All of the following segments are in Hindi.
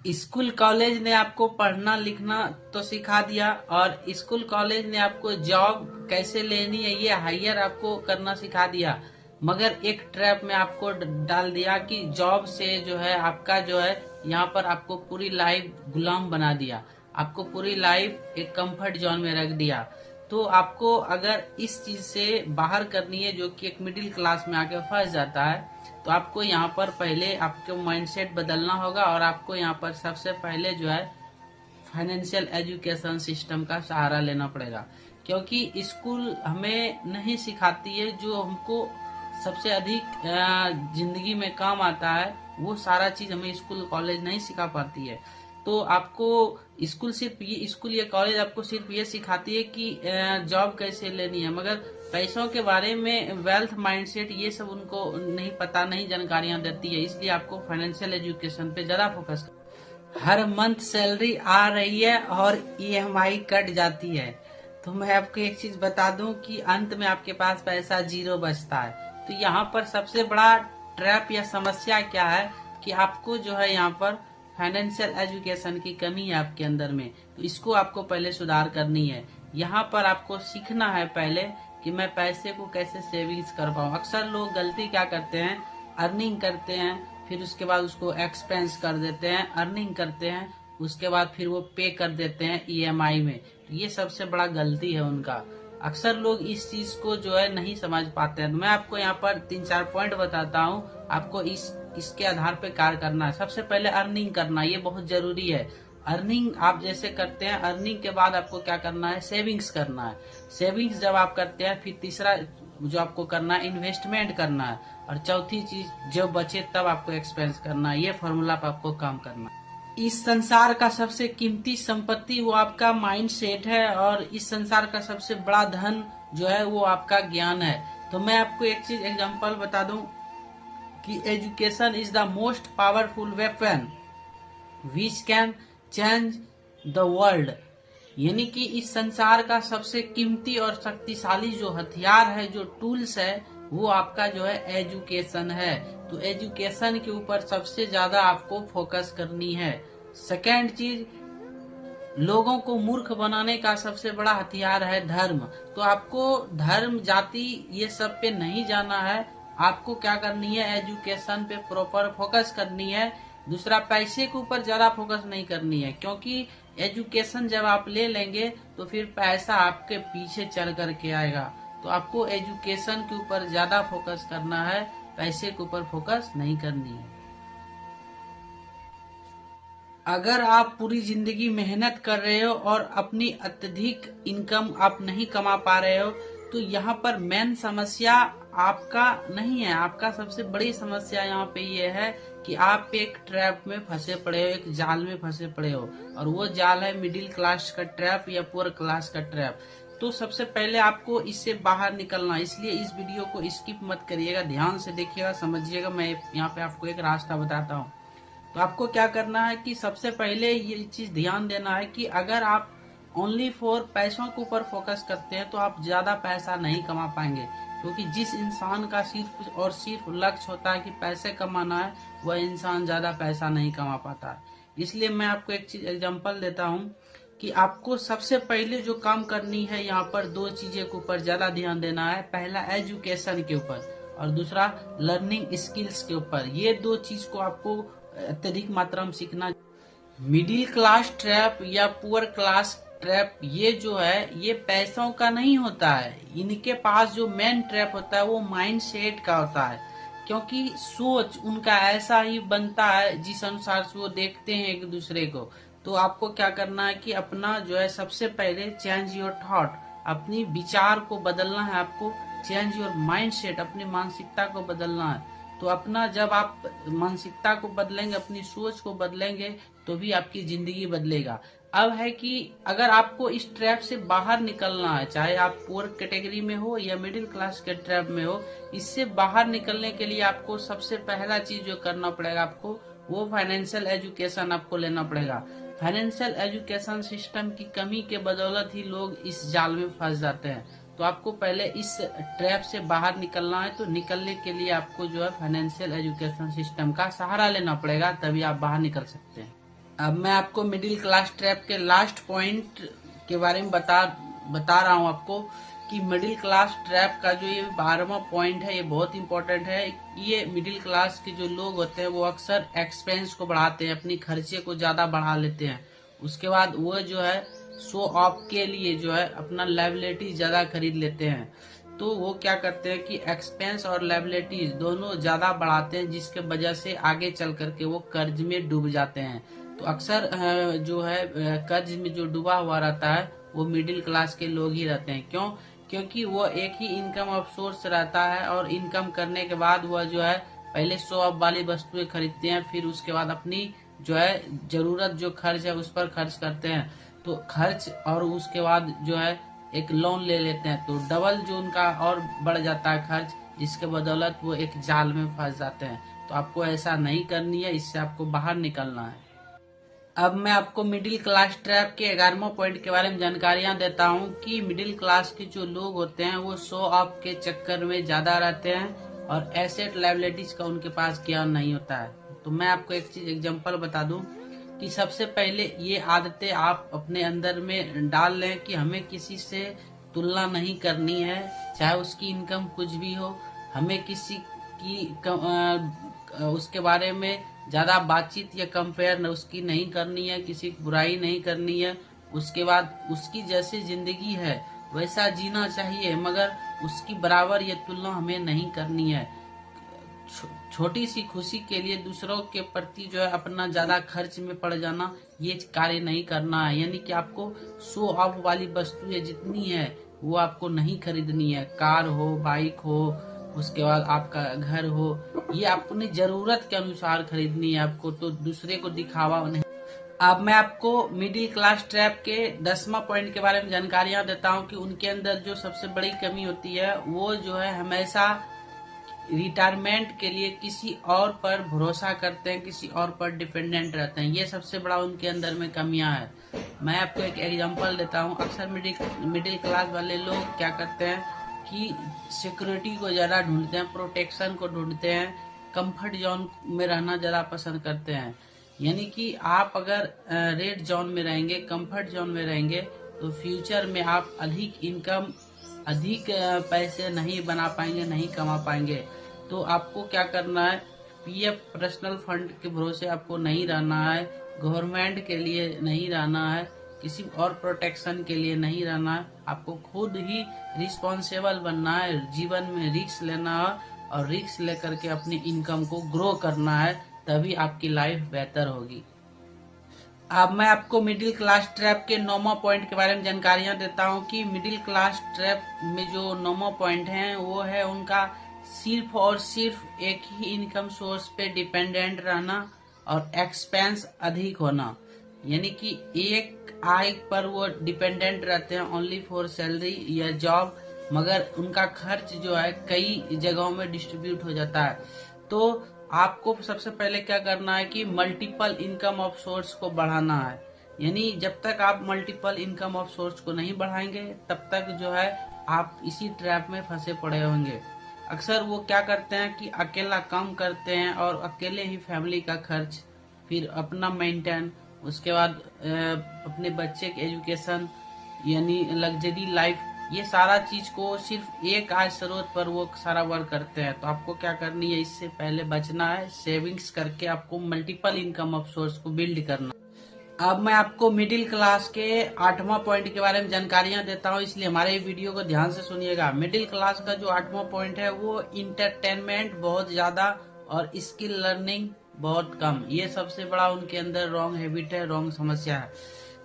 स्कूल कॉलेज ने आपको पढ़ना लिखना तो सिखा दिया, और स्कूल कॉलेज ने आपको जॉब कैसे लेनी है ये हायर आपको करना सिखा दिया। मगर एक ट्रैप में आपको डाल दिया कि जॉब से जो है आपका जो है यहाँ पर आपको पूरी लाइफ गुलाम बना दिया, आपको पूरी लाइफ एक कंफर्ट जोन में रख दिया। तो आपको अगर इस चीज से बाहर करनी है, जो कि एक मिडिल क्लास में आके फंस जाता है, तो आपको यहाँ पर पहले आपको माइंडसेट बदलना होगा, और आपको यहाँ पर सबसे पहले जो है फाइनेंशियल एजुकेशन सिस्टम का सहारा लेना पड़ेगा। क्योंकि स्कूल हमें नहीं सिखाती है जो हमको सबसे अधिक जिंदगी में काम आता है, वो सारा चीज हमें स्कूल कॉलेज नहीं सिखा पाती है। तो आपको स्कूल या कॉलेज आपको सिर्फ ये सिखाती है कि जॉब कैसे लेनी है, मगर पैसों के बारे में वेल्थ माइंडसेट ये सब उनको नहीं पता, नहीं जानकारियां देती है। इसलिए आपको फाइनेंशियल एजुकेशन पे ज्यादा फोकस। हर मंथ सैलरी आ रही है और ईएमआई कट जाती है, तो मैं आपको एक चीज बता दूं कि अंत में आपके पास पैसा जीरो बचता है। तो यहाँ पर सबसे बड़ा ट्रैप या समस्या क्या है कि आपको जो है यहाँ पर फाइनेंशियल एजुकेशन की कमी है आपके अंदर में, तो इसको आपको पहले सुधार करनी है। यहाँ पर आपको सीखना है पहले कि मैं पैसे को कैसे सेविंग्स कर पाऊँ। अक्सर लोग गलती क्या करते हैं, अर्निंग करते हैं, फिर उसके बाद उसको एक्सपेंस कर देते हैं, अर्निंग करते हैं, उसके बाद फिर वो पे कर देते हैं ईएमआई में। ये सबसे बड़ा गलती है उनका। अक्सर लोग इस चीज को जो है नहीं समझ पाते हैं। तो मैं आपको यहाँ पर 3-4 पॉइंट बताता हूँ, आपको इसके आधार पे कार्य करना है। सबसे पहले अर्निंग करना, ये बहुत जरूरी है। अर्निंग आप जैसे करते हैं, अर्निंग के बाद आपको क्या करना है, सेविंग्स करना है। सेविंग्स जब आप करते हैं, फिर तीसरा जो आपको करना है इन्वेस्टमेंट करना है, और चौथी चीज जब बचे तब आपको एक्सपेंस करना है। ये फॉर्मूला पर आपको काम करना है। इस संसार का सबसे कीमती संपत्ति वो आपका माइंड सेट है, और इस संसार का सबसे बड़ा धन जो है वो आपका ज्ञान है। तो मैं आपको एक चीज एग्जांपल बता दूं कि education is the most powerful weapon which can change the world. यानी कि इस संसार का सबसे कीमती और शक्तिशाली जो हथियार है, जो टूल्स है, वो आपका जो है एजुकेशन है। तो एजुकेशन के ऊपर सबसे ज्यादा आपको फोकस करनी है। सेकेंड चीज, लोगों को मूर्ख बनाने का सबसे बड़ा हथियार है धर्म। तो आपको धर्म, जाति ये सब पे नहीं जाना है। आपको क्या करनी है, एजुकेशन पे प्रॉपर फोकस करनी है। दूसरा, पैसे के ऊपर ज्यादा फोकस नहीं करनी है, क्योंकि एजुकेशन जब आप ले लेंगे तो फिर पैसा आपके पीछे चल करके आएगा। तो आपको एजुकेशन के ऊपर ज्यादा फोकस करना है, पैसे के ऊपर फोकस नहीं करनी है। अगर आप पूरी जिंदगी मेहनत कर रहे हो और अपनी अत्यधिक इनकम आप नहीं कमा पा रहे हो, तो यहाँ पर मेन समस्या आपका नहीं है। आपका सबसे बड़ी समस्या यहाँ पे ये है कि आप एक ट्रैप में फंसे पड़े हो, एक जाल में फंसे पड़े हो, और वो जाल है मिडिल क्लास का ट्रैप या पुअर क्लास का ट्रैप। तो सबसे पहले आपको इससे बाहर निकलना, इसलिए इस वीडियो को स्किप मत करिएगा, ध्यान से देखिएगा, समझिएगा। मैं यहाँ पे आपको एक रास्ता बताता हूँ। तो आपको क्या करना है कि सबसे पहले ये चीज ध्यान देना है कि अगर आप ओनली फॉर पैसों के ऊपर फोकस करते हैं तो आप ज्यादा पैसा नहीं कमा पाएंगे। क्योंकि जिस इंसान का सिर्फ और सिर्फ लक्ष्य होता है कि पैसे कमाना है, वह इंसान ज्यादा पैसा नहीं कमा पाता है। इसलिए मैं आपको एक चीज एग्जांपल देता हूँ कि आपको सबसे पहले जो काम करनी है, यहाँ पर दो चीजें के ऊपर ज्यादा ध्यान देना है। पहला एजुकेशन के ऊपर, और दूसरा लर्निंग स्किल्स के ऊपर। ये दो चीज को आपको अत्यधिक मात्रा में सीखना। मिडिल क्लास ट्रैप या पुअर क्लास ट्रैप, ये जो है ये पैसों का नहीं होता है। इनके पास जो मेन ट्रैप होता है वो माइंड सेट का होता है। क्योंकि सोच उनका ऐसा ही बनता है जिस अनुसार से वो देखते हैं एक दूसरे को। तो आपको क्या करना है कि अपना जो है सबसे पहले चेंज योर थॉट, अपनी विचार को बदलना है आपको। चेंज योर माइंड सेट, अपनी मानसिकता को बदलना है। तो अपना जब आप मानसिकता को बदलेंगे, अपनी सोच को बदलेंगे, तो भी आपकी जिंदगी बदलेगा। अब है कि अगर आपको इस ट्रैप से बाहर निकलना है, चाहे आप पुअर कैटेगरी में हो या मिडिल क्लास के ट्रैप में हो, इससे बाहर निकलने के लिए आपको सबसे पहला चीज जो करना पड़ेगा आपको, वो फाइनेंशियल एजुकेशन आपको लेना पड़ेगा। फाइनेंशियल एजुकेशन सिस्टम की कमी के बदौलत ही लोग इस जाल में फंस जाते हैं। तो आपको पहले इस ट्रैप से बाहर निकलना है। तो निकलने के लिए आपको जो है फाइनेंशियल एजुकेशन सिस्टम का सहारा लेना पड़ेगा, तभी आप बाहर निकल सकते हैं। अब मैं आपको मिडिल क्लास ट्रैप के लास्ट पॉइंट के बारे में बता रहा हूँ आपको कि मिडिल क्लास ट्रैप का जो ये 12वां पॉइंट है, ये बहुत इंपॉर्टेंट है। ये मिडिल क्लास के जो लोग होते हैं वो अक्सर एक्सपेंस को बढ़ाते हैं, अपनी खर्चे को ज्यादा बढ़ा लेते हैं। उसके बाद वो जो है शो ऑफ के लिए जो है अपना लायबिलिटी ज्यादा खरीद लेते हैं। तो वो क्या करते हैं कि एक्सपेंस और लायबिलिटीज दोनों ज्यादा बढ़ाते हैं, जिसके वजह से आगे चल करके वो कर्ज में डूब जाते हैं। तो अक्सर जो है कर्ज में जो डूबा हुआ रहता है वो मिडिल क्लास के लोग ही रहते हैं। क्यों? क्योंकि वो एक ही इनकम ऑफ सोर्स रहता है और इनकम करने के बाद वह जो है पहले शो ऑफ वाली वस्तुएं खरीदते हैं, फिर उसके बाद अपनी जो है जरूरत जो खर्च है उस पर खर्च करते हैं। तो खर्च और उसके बाद जो है एक लोन ले लेते हैं, तो डबल जो उनका और बढ़ जाता है खर्च, जिसके बदौलत वो एक जाल में फंस जाते हैं। तो आपको ऐसा नहीं करनी है, इससे आपको बाहर निकलना है। अब मैं आपको मिडिल क्लास ट्रैप के 11वां पॉइंट के बारे में जानकारियां देता हूं कि मिडिल क्लास के जो लोग होते हैं वो शो ऑफ के चक्कर में ज्यादा रहते हैं और एसेट लायबिलिटीज का उनके पास ज्ञान नहीं होता है। तो मैं आपको एक चीज एग्जांपल बता दूं कि सबसे पहले ये आदतें आप अपने अंदर में डाल लें कि हमें किसी से तुलना नहीं करनी है, चाहे उसकी इनकम कुछ भी हो। हमें किसी की उसके बारे में ज्यादा बातचीत या कंपेयर उसकी नहीं करनी है, किसी की बुराई नहीं करनी है। उसके बाद उसकी जैसी जिंदगी है वैसा जीना चाहिए, मगर उसकी बराबर ये तुलना हमें नहीं करनी है। छोटी सी खुशी के लिए दूसरों के प्रति जो है अपना ज्यादा खर्च में पड़ जाना, ये कार्य नहीं करना है। यानी कि आपको शो ऑफ वाली वस्तुएं जितनी है वो आपको नहीं खरीदनी है। कार हो, बाइक हो, उसके बाद आपका घर हो, ये अपनी जरूरत के अनुसार खरीदनी है आपको, तो दूसरे को दिखावा नहीं। अब मैं आपको मिडिल क्लास ट्रैप के 10वां पॉइंट के बारे में जानकारियां देता हूं कि उनके अंदर जो सबसे बड़ी कमी होती है वो जो है हमेशा रिटायरमेंट के लिए किसी और पर भरोसा करते हैं, किसी और पर डिपेंडेंट रहते हैं। ये सबसे बड़ा उनके अंदर में कमियां है। मैं आपको एक एग्जांपल देता हूं। अक्सर मिडिल क्लास वाले लोग क्या करते हैं कि सिक्योरिटी को ज्यादा ढूंढते हैं, प्रोटेक्शन को ढूंढते हैं, कंफर्ट जोन में रहना ज्यादा पसंद करते हैं। यानी कि आप अगर रेड जोन में रहेंगे, कंफर्ट जोन में रहेंगे, तो फ्यूचर में आप अधिक इनकम, अधिक पैसे नहीं बना पाएंगे, नहीं कमा पाएंगे। तो आपको क्या करना है, पीएफ पर्सनल फंड के भरोसे आपको नहीं रहना है, गवर्नमेंट के लिए नहीं रहना है, किसी और प्रोटेक्शन के लिए नहीं रहना है। आपको खुद ही रिस्पॉन्सिबल बनना है, जीवन में रिस्क लेना है और रिस्क लेकर के अपनी इनकम को ग्रो करना है, तभी आपकी लाइफ बेहतर होगी। अब मैं आपको मिडिल क्लास ट्रैप के 9वां पॉइंट के बारे में जानकारियां देता हूं कि मिडिल क्लास ट्रैप में जो 9वां पॉइंट है वो है उनका सिर्फ और सिर्फ एक ही इनकम सोर्स पे डिपेंडेंट रहना और एक्सपेंस अधिक होना। यानी कि एक आय पर वो डिपेंडेंट रहते हैं, ओनली फॉर सैलरी या जॉब, मगर उनका खर्च जो है कई जगहों में डिस्ट्रीब्यूट हो जाता है। तो आपको सबसे पहले क्या करना है कि मल्टीपल इनकम ऑफ सोर्स को बढ़ाना है। यानी जब तक आप मल्टीपल इनकम ऑफ सोर्स को नहीं बढ़ाएंगे तब तक जो है आप इसी ट्रैप में फंसे पड़े होंगे। अक्सर वो क्या करते हैं कि अकेला काम करते हैं और अकेले ही फैमिली का खर्च, फिर अपना मेंटेन, उसके बाद अपने बच्चे के एजुकेशन, यानी लग्जरी लाइफ, ये सारा चीज को सिर्फ एक आय स्रोत पर वो सारा वर्क करते हैं। तो आपको क्या करनी है, इससे पहले बचना है, सेविंग्स करके आपको मल्टीपल इनकम ऑफ सोर्स को बिल्ड करना। अब मैं आपको मिडिल क्लास के 8वां पॉइंट के बारे में जानकारियां देता हूं, इसलिए हमारे वीडियो को ध्यान से सुनिएगा। मिडिल क्लास का जो 8वां पॉइंट है वो इंटरटेनमेंट बहुत ज्यादा और स्किल लर्निंग बहुत कम। ये सबसे बड़ा उनके अंदर रॉन्ग हैबिट है, रॉन्ग समस्या है।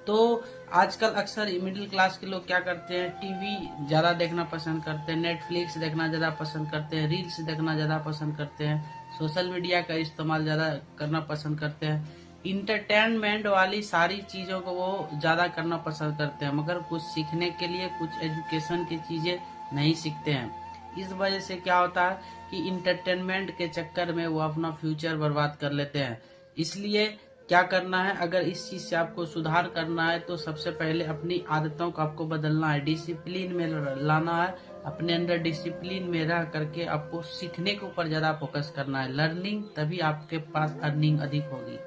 तो आजकल अक्सर मिडिल क्लास के लोग क्या करते हैं, टीवी ज्यादा देखना पसंद करते हैं, नेटफ्लिक्स देखना ज्यादा पसंद करते हैं, रील्स देखना ज्यादा पसंद करते हैं, सोशल मीडिया का इस्तेमाल ज्यादा करना पसंद करते हैं। इंटरटेनमेंट वाली सारी चीजों को वो ज्यादा करना पसंद करते हैं, मगर कुछ सीखने के लिए, कुछ एजुकेशन की चीजें नहीं सीखते हैं। इस वजह से क्या होता है कि इंटरटेनमेंट के चक्कर में वो अपना फ्यूचर बर्बाद कर लेते हैं। इसलिए क्या करना है, अगर इस चीज से आपको सुधार करना है तो सबसे पहले अपनी आदतों को आपको बदलना है, डिसिप्लिन में लाना है। अपने अंदर डिसिप्लिन में रह करके आपको सीखने के ऊपर ज्यादा फोकस करना है, लर्निंग, तभी आपके पास अर्निंग अधिक होगी।